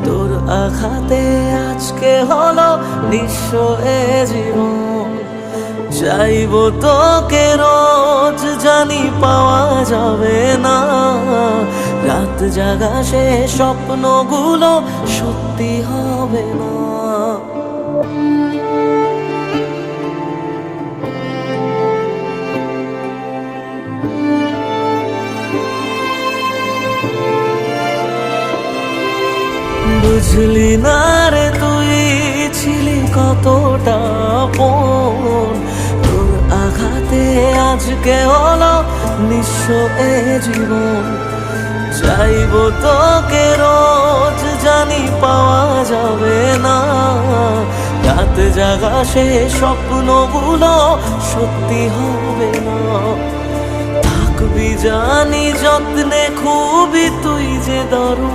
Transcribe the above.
তোর আঘাতে আজকে হলো নিঃস্ব এ জীবন। চাইবো তোকে রোজ, জানি পাওয়া যাবে না। রাত জাগা সে স্বপ্নগুলো সত্যি হবে না। বুঝলি না রে তুই ছিলি কতটা আপন। তোর আঘাতে আজকে হলো নিঃস্ব এ জীবন। চাইবো তোকে রোজ, জানি পাওয়া যাবে না। রাত জাগা সে স্বপ্নগুলো সত্যি হবে না। থাকবি জানি যত্নে খুবই তুই যে দারুণ।